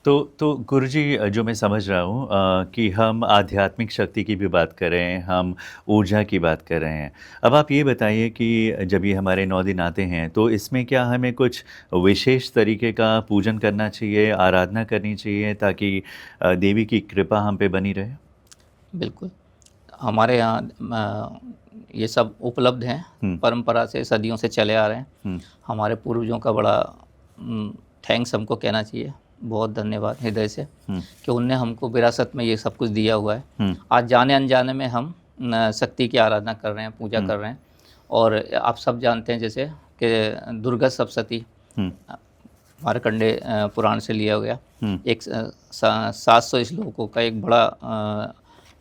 तो गुरुजी, जो मैं समझ रहा हूँ कि हम आध्यात्मिक शक्ति की भी बात कर रहे हैं, हम ऊर्जा की बात कर रहे हैं। अब आप ये बताइए कि जब ये हमारे 9 दिन आते हैं, तो इसमें क्या हमें कुछ विशेष तरीके का पूजन करना चाहिए, आराधना करनी चाहिए ताकि देवी की कृपा हम पे बनी रहे? बिल्कुल, हमारे यहाँ ये सब उपलब्ध हैं, हुँ, परंपरा से सदियों से चले आ रहे हैं। हुँ, हमारे पूर्वजों का बड़ा थैंक्स हमको कहना चाहिए, बहुत धन्यवाद हृदय से हुँ, कि उनने हमको विरासत में ये सब कुछ दिया हुआ है। हुँ, आज जाने-अनजाने में हम शक्ति की आराधना कर रहे हैं, पूजा हुँ, कर रहे हैं। और आप सब जानते हैं जैसे कि दुर्गा सप्तशती हुँ, मार्कंडे पुराण से लिया गया हुँ, एक 700 श्लोकों का एक बड़ा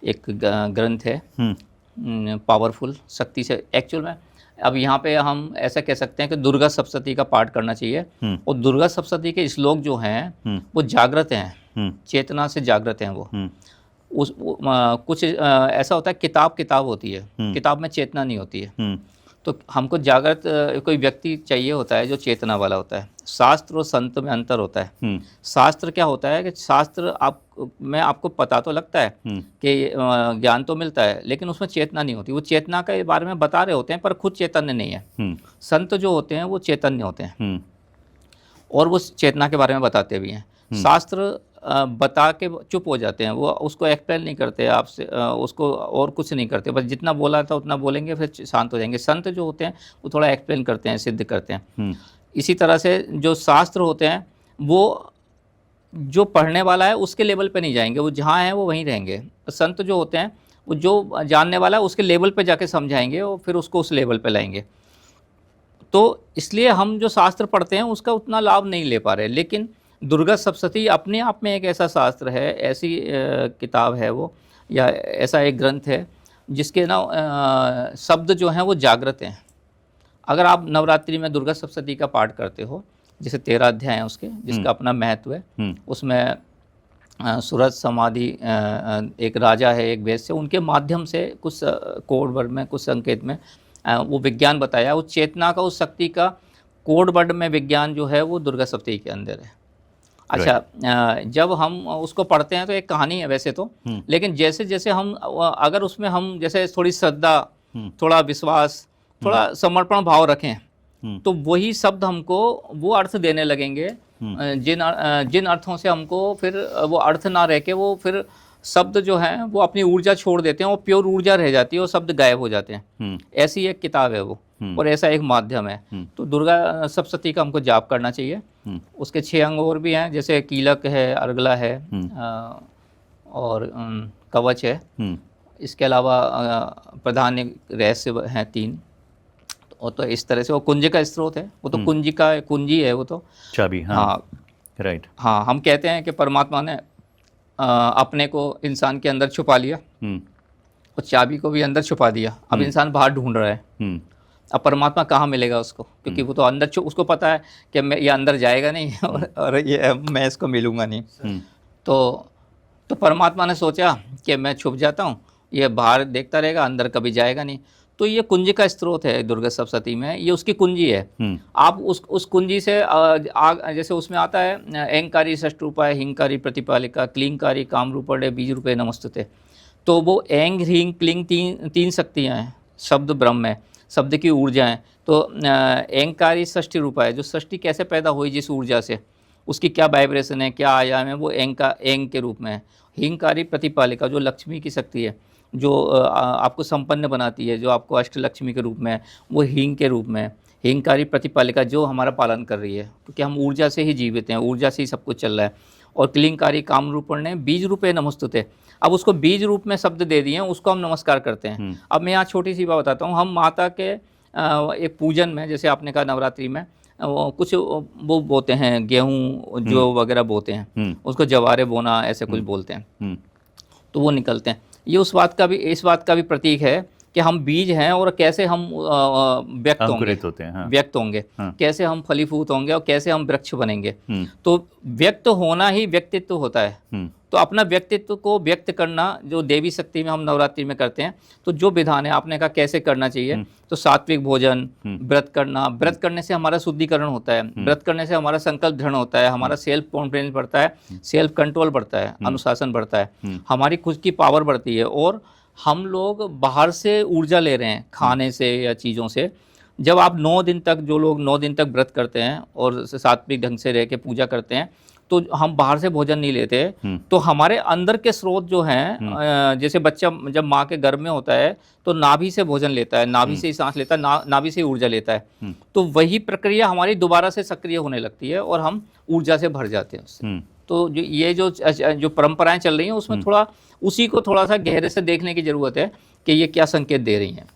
एक ग्रंथ है, हुँ, पावरफुल शक्ति से एक्चुअल में। अब यहाँ पे हम ऐसा कह सकते हैं कि दुर्गा सप्तशती का पाठ करना चाहिए। हुँ, और दुर्गा सप्तशती के श्लोक जो हैं हुँ, वो जागृत हैं, हुँ, चेतना से जागृत हैं वो। हुँ, कुछ ऐसा होता है, किताब होती है, हुँ, किताब में चेतना नहीं होती है। हुँ, तो हमको जागृत कोई व्यक्ति चाहिए होता है जो चेतना वाला होता है। शास्त्र और संत में अंतर होता है। हुँ, शास्त्र क्या होता है कि शास्त्र आप में आपको पता तो लगता है हुँ, कि ज्ञान तो मिलता है, लेकिन उसमें चेतना नहीं होती। वो चेतना के बारे में बता रहे होते हैं पर खुद चैतन्य नहीं है। हुँ, संत जो होते हैं वो चैतन्य होते हैं हुँ, और वो चेतना के बारे में बताते भी हैं। हुँ, शास्त्र बता के चुप हो जाते हैं, वो उसको एक्सप्लेन नहीं करते आपसे, उसको और कुछ नहीं करते, बस जितना बोला था उतना बोलेंगे फिर शांत हो जाएंगे। संत जो होते हैं वो थोड़ा एक्सप्लेन करते हैं, सिद्ध करते हैं। हुँ, इसी तरह से जो शास्त्र होते हैं वो जो पढ़ने वाला है उसके लेवल पे नहीं जाएंगे, वो जहाँ हैं वो वहीं रहेंगे। संत जो होते हैं वो जो जानने वाला है उसके लेवल पे जाके समझाएंगे और फिर उसको उस लेवल पे लाएंगे। तो इसलिए हम जो शास्त्र पढ़ते हैं उसका उतना लाभ नहीं ले पा रहे। लेकिन दुर्गा सप्तशती अपने आप में एक ऐसा शास्त्र है, ऐसी किताब है वो, या ऐसा एक ग्रंथ है जिसके ना शब्द जो हैं वो जागृत हैं। अगर आप नवरात्रि में दुर्गा सप्तशती का पाठ करते हो, जैसे 13 अध्याय हैं उसके, हुँ, जिसका अपना महत्व है। हुँ, उसमें सूरज समाधि एक राजा है, एक वैश्य, उनके माध्यम से कुछ कोड वर्ड में, कुछ संकेत में वो विज्ञान बताया। उस चेतना का, उस शक्ति का कोड वर्ड में विज्ञान जो है वो दुर्गा सप्तशती के अंदर है। अच्छा, राइट। जब हम उसको पढ़ते हैं तो एक कहानी है वैसे तो, हुँ, लेकिन जैसे जैसे हम अगर उसमें हम जैसे थोड़ी श्रद्धा, हुँ, थोड़ा विश्वास, हुँ, थोड़ा समर्पण भाव रखें, हुँ, तो वही शब्द हमको वो अर्थ देने लगेंगे हुँ, जिन अर्थों से हमको फिर वो अर्थ ना रह के वो फिर शब्द जो हैं वो अपनी ऊर्जा छोड़ देते हैं और प्योर ऊर्जा रह जाती है और शब्द गायब हो जाते हैं। हुँ, ऐसी एक किताब है वो हुँ, और ऐसा एक माध्यम है। हुँ, तो दुर्गा सप्तशती का हमको जाप करना चाहिए। हुँ, उसके 6 अंग और भी हैं, जैसे कीलक है, अर्गला है, हुँ, और कवच है। हुँ, इसके अलावा प्रधान एक रहस्य हैं 3। और तो इस तरह से वो कुंज का स्रोत है, वो तो हुँ, कुंजी है वो तो। चाबी, हाँ, हाँ, राइट। हाँ, हम कहते हैं कि परमात्मा ने अपने को इंसान के अंदर छुपा लिया हुँ, और चाबी को भी अंदर छुपा दिया। अब हुँ, इंसान बाहर ढूंढ रहा है। हुँ, अब परमात्मा कहाँ मिलेगा उसको, क्योंकि हुँ, वो तो अंदर उसको पता है कि मैं ये अंदर जाएगा नहीं हुँ, और ये मैं इसको मिलूंगा नहीं। हुँ, तो तो परमात्मा ने सोचा कि मैं छुप जाता हूँ, ये बाहर देखता रहेगा, अंदर कभी जाएगा नहीं। तो ये कुंजी का स्रोत है दुर्गा सप्तशती में, ये उसकी कुंजी है। हुँ, आप उस कुंजी से जैसे उसमें आता है अहंकारी षष्टरूपाय, हिंकारी प्रतिपालिका, क्लींकारी कामरूपणे, बीज रूपे नमस्तुते। तो वो एंग, ह्रींग, क्लिंग तीन शक्तियाँ हैं शब्द ब्रह्म में, शब्द की ऊर्जा है। तो एंगकारी षष्ठी रूपा है, जो षष्ठी कैसे पैदा हुई जिस ऊर्जा से, उसकी क्या वाइब्रेशन है, क्या आयाम है, वो एंग के रूप में है। हिंकारी प्रतिपालिका जो लक्ष्मी की शक्ति है, जो आपको संपन्न बनाती है, जो आपको अष्टलक्ष्मी के रूप में है, वो हींग के रूप में है। हिंकारी प्रतिपालिका जो हमारा पालन कर रही है, क्योंकि हम ऊर्जा से ही जीवित हैं, ऊर्जा से ही सब कुछ चल रहा है। और क्लींकारी काम रूपण ने बीज रूपे नमस्तुते, अब उसको बीज रूप में शब्द दे दिए हैं, उसको हम नमस्कार करते हैं। हुँ, अब मैं यहाँ छोटी सी बात बताता हूँ। हम माता के एक पूजन में, जैसे आपने कहा नवरात्रि में, वो कुछ वो बोते हैं, गेहूँ हुँ, जो वगैरह बोते हैं, हुँ, उसको जवारे बोना ऐसे कुछ हुँ, बोलते हैं, हुँ, तो वो निकलते हैं। ये इस बात का भी प्रतीक है कि हम बीज हैं और कैसे हम व्यक्त होंगे, अंकुरित होते हैं। हाँ। व्यक्त होंगे, हाँ। कैसे हम फलीभूत होंगे और कैसे हम वृक्ष बनेंगे। हम्म, तो व्यक्त होना ही व्यक्तित्व होता है। हम्म, तो अपना व्यक्तित्व को व्यक्त करना जो देवी शक्ति में हम नवरात्रि में करते हैं, तो जो विधान है आपने कहा कैसे करना चाहिए, तो सात्विक भोजन, व्रत करना, व्रत करने से हमारा शुद्धिकरण होता है, व्रत करने से हमारा संकल्प दृढ़ होता है, हमारा सेल्फ कॉन्फिडेंस बढ़ता है, सेल्फ कंट्रोल बढ़ता है, अनुशासन बढ़ता है, हमारी खुद की पावर बढ़ती है। और हम लोग बाहर से ऊर्जा ले रहे हैं खाने से या चीज़ों से। जब आप 9 दिन तक, जो लोग 9 दिन तक व्रत करते हैं और सात्विक ढंग से रह के पूजा करते हैं, तो हम बाहर से भोजन नहीं लेते, तो हमारे अंदर के स्रोत जो हैं, जैसे बच्चा जब माँ के गर्भ में होता है तो नाभि से भोजन लेता है, नाभि से ही सांस लेता है, नाभि से ही ऊर्जा लेता है, तो वही प्रक्रिया हमारी दोबारा से सक्रिय होने लगती है और हम ऊर्जा से भर जाते हैं उससे। तो जो ये जो परंपराएं चल रही हैं उसमें थोड़ा उसी को थोड़ा सा गहरे से देखने की ज़रूरत है कि ये क्या संकेत दे रही हैं।